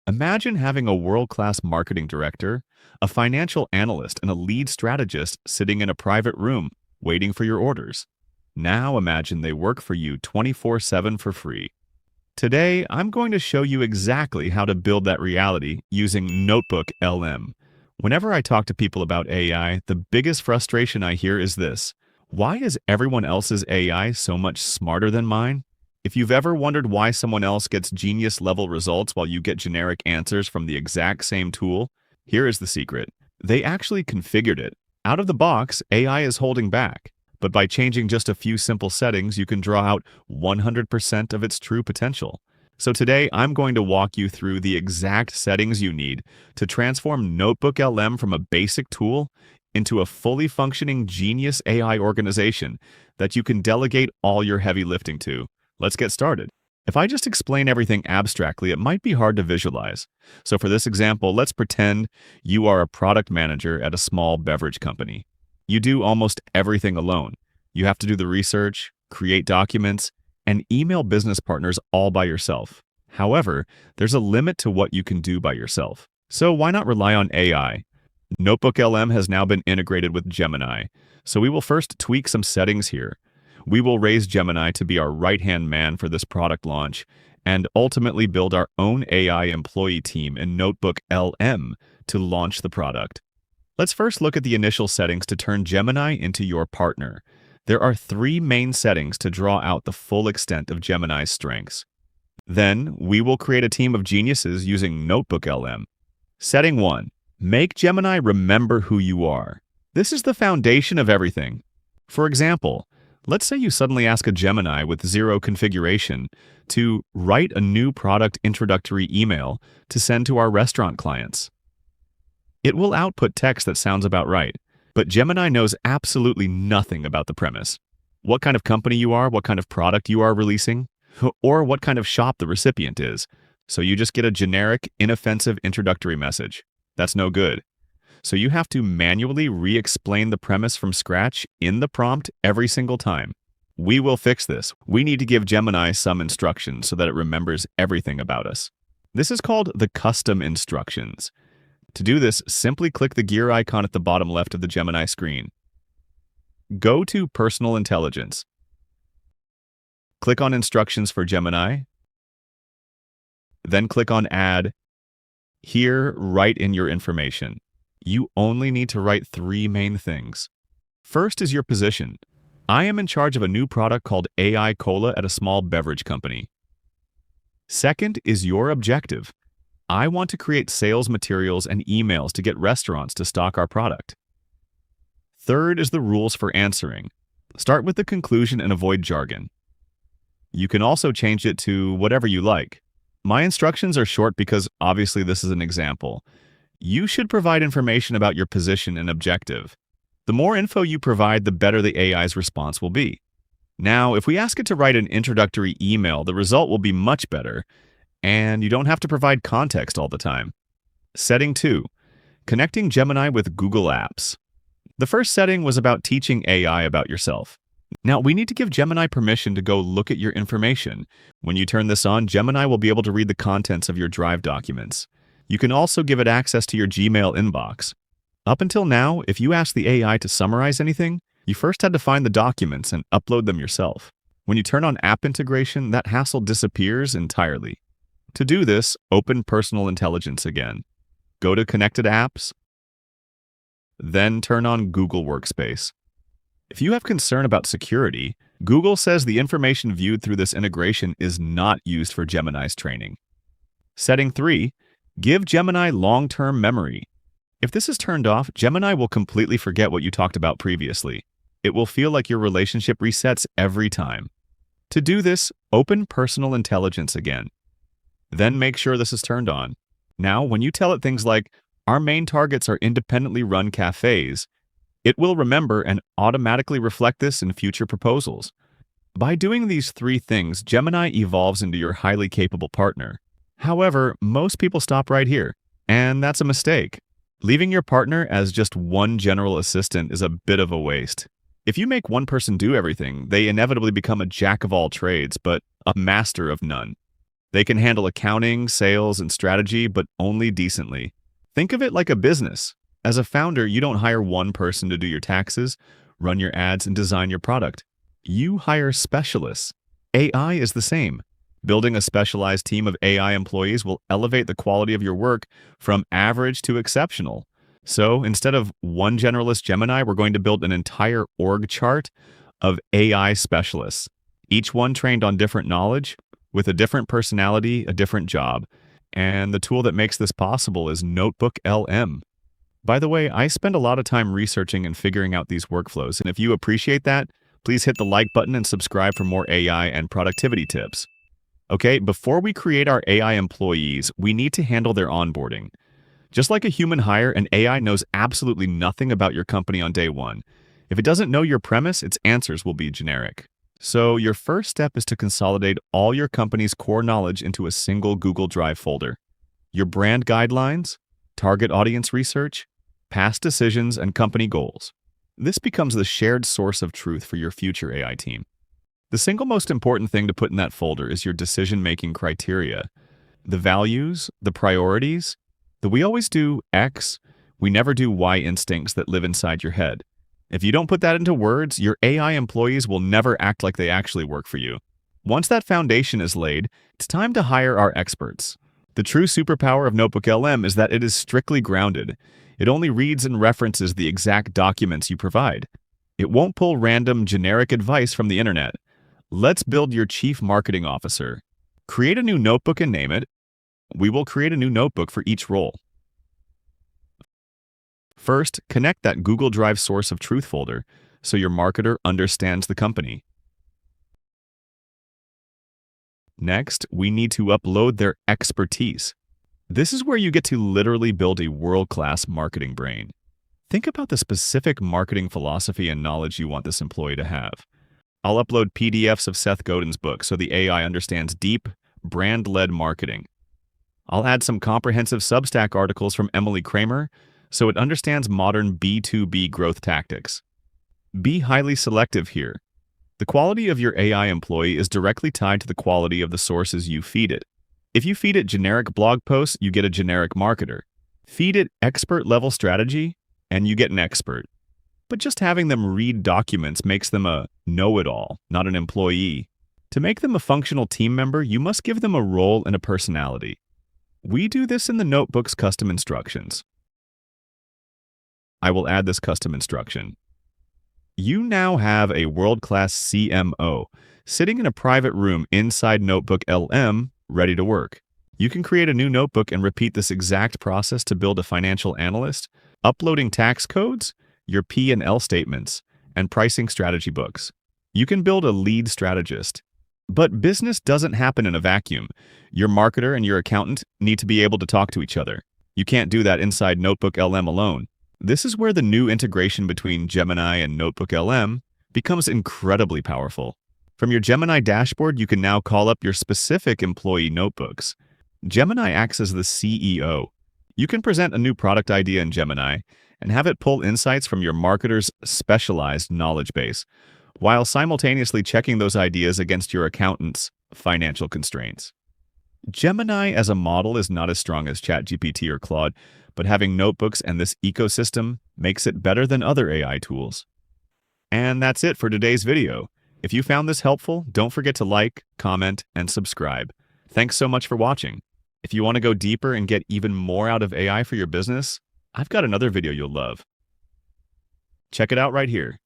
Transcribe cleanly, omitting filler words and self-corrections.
Imagine having a world-class marketing director, a financial analyst, and a lead strategist sitting in a private room waiting for your orders. Now imagine they work for you 24/7 for free. Today, I'm going to show you exactly how to build that reality using NotebookLM. Whenever I talk to people about AI, the biggest frustration I hear is this: why is everyone else's AI so much smarter than mine? If you've ever wondered why someone else gets genius-level results while you get generic answers from the exact same tool, here is the secret. They actually configured it. Out of the box, AI is holding back. But by changing just a few simple settings, you can draw out 100% of its true potential. So today, I'm going to walk you through the exact settings you need to transform NotebookLM from a basic tool into a fully functioning genius AI organization that you can delegate all your heavy lifting to. Let's get started. If I just explain everything abstractly, it might be hard to visualize. So for this example, let's pretend you are a product manager at a small beverage company. You do almost everything alone. You have to do the research, create documents, and email business partners all by yourself. However, there's a limit to what you can do by yourself. So why not rely on AI? NotebookLM has now been integrated with Gemini. So we will first tweak some settings here. We will raise Gemini to be our right-hand man for this product launch and ultimately build our own AI employee team in NotebookLM to launch the product. Let's first look at the initial settings to turn Gemini into your partner. There are 3 main settings to draw out the full extent of Gemini's strengths. Then, we will create a team of geniuses using NotebookLM. Setting 1. Make Gemini remember who you are. This is the foundation of everything. For example, let's say you suddenly ask a Gemini with 0 configuration to write a new product introductory email to send to our restaurant clients. It will output text that sounds about right, but Gemini knows absolutely nothing about the premise. What kind of company you are, what kind of product you are releasing, or what kind of shop the recipient is. So you just get a generic, inoffensive introductory message. That's no good. So you have to manually re-explain the premise from scratch in the prompt every single time. We will fix this. We need to give Gemini some instructions so that it remembers everything about us. This is called the custom instructions. To do this, simply click the gear icon at the bottom left of the Gemini screen. Go to Personal Intelligence. Click on Instructions for Gemini. Then click on Add. Here, write in your information. You only need to write 3 main things. First is your position. I am in charge of a new product called AI Cola at a small beverage company. Second is your objective. I want to create sales materials and emails to get restaurants to stock our product. Third is the rules for answering. Start with the conclusion and avoid jargon. You can also change it to whatever you like. My instructions are short because obviously this is an example. You should provide information about your position and objective. The more info you provide, the better the AI's response will be. Now, if we ask it to write an introductory email, the result will be much better, and you don't have to provide context all the time. Setting 2. Connecting Gemini with Google Apps. The first setting was about teaching AI about yourself. Now, we need to give Gemini permission to go look at your information. When you turn this on, Gemini will be able to read the contents of your Drive documents. You can also give it access to your Gmail inbox. Up until now, if you asked the AI to summarize anything, you first had to find the documents and upload them yourself. When you turn on app integration, that hassle disappears entirely. To do this, open Personal Intelligence again. Go to Connected Apps, then turn on Google Workspace. If you have concern about security, Google says the information viewed through this integration is not used for Gemini's training. Setting 3. Give Gemini long-term memory. If this is turned off, Gemini will completely forget what you talked about previously. It will feel like your relationship resets every time. To do this, open Personal Intelligence again. Then make sure this is turned on. Now, when you tell it things like, "Our main targets are independently run cafes," it will remember and automatically reflect this in future proposals. By doing these 3 things, Gemini evolves into your highly capable partner. However, most people stop right here, and that's a mistake. Leaving your partner as just one general assistant is a bit of a waste. If you make one person do everything, they inevitably become a jack of all trades, but a master of none. They can handle accounting, sales, and strategy, but only decently. Think of it like a business. As a founder, you don't hire one person to do your taxes, run your ads, and design your product. You hire specialists. AI is the same. Building a specialized team of AI employees will elevate the quality of your work from average to exceptional. So instead of one generalist Gemini, we're going to build an entire org chart of AI specialists, each one trained on different knowledge, with a different personality, a different job. And the tool that makes this possible is NotebookLM. By the way, I spend a lot of time researching and figuring out these workflows, and if you appreciate that, please hit the like button and subscribe for more AI and productivity tips. Okay, before we create our AI employees, we need to handle their onboarding. Just like a human hire, an AI knows absolutely nothing about your company on day one. If it doesn't know your premise, its answers will be generic. So your first step is to consolidate all your company's core knowledge into a single Google Drive folder. Your brand guidelines, target audience research, past decisions, and company goals. This becomes the shared source of truth for your future AI team. The single most important thing to put in that folder is your decision-making criteria. The values, the priorities, the we always do X, we never do Y instincts that live inside your head. If you don't put that into words, your AI employees will never act like they actually work for you. Once that foundation is laid, it's time to hire our experts. The true superpower of NotebookLM is that it is strictly grounded. It only reads and references the exact documents you provide. It won't pull random, generic advice from the internet. Let's build your chief marketing officer. Create a new notebook and name it. We will create a new notebook for each role. First, connect that Google Drive source of truth folder so your marketer understands the company. Next, we need to upload their expertise. This is where you get to literally build a world-class marketing brain. Think about the specific marketing philosophy and knowledge you want this employee to have. I'll upload PDFs of Seth Godin's book so the AI understands deep, brand-led marketing. I'll add some comprehensive Substack articles from Emily Kramer so it understands modern B2B growth tactics. Be highly selective here. The quality of your AI employee is directly tied to the quality of the sources you feed it. If you feed it generic blog posts, you get a generic marketer. Feed it expert-level strategy, and you get an expert. But just having them read documents makes them a know-it-all, not an employee. To make them a functional team member, you must give them a role and a personality. We do this in the notebook's custom instructions. I will add this custom instruction. You now have a world-class CMO sitting in a private room inside NotebookLM, ready to work. You can create a new notebook and repeat this exact process to build a financial analyst, uploading tax codes, your P&L statements, and pricing strategy books. You can build a lead strategist. But business doesn't happen in a vacuum. Your marketer and your accountant need to be able to talk to each other. You can't do that inside NotebookLM alone. This is where the new integration between Gemini and NotebookLM becomes incredibly powerful. From your Gemini dashboard, you can now call up your specific employee notebooks. Gemini acts as the CEO. You can present a new product idea in Gemini and have it pull insights from your marketer's specialized knowledge base, while simultaneously checking those ideas against your accountant's financial constraints. Gemini as a model is not as strong as ChatGPT or Claude, but having notebooks and this ecosystem makes it better than other AI tools. And that's it for today's video. If you found this helpful, don't forget to like, comment, and subscribe. Thanks so much for watching. If you want to go deeper and get even more out of AI for your business, I've got another video you'll love. Check it out right here.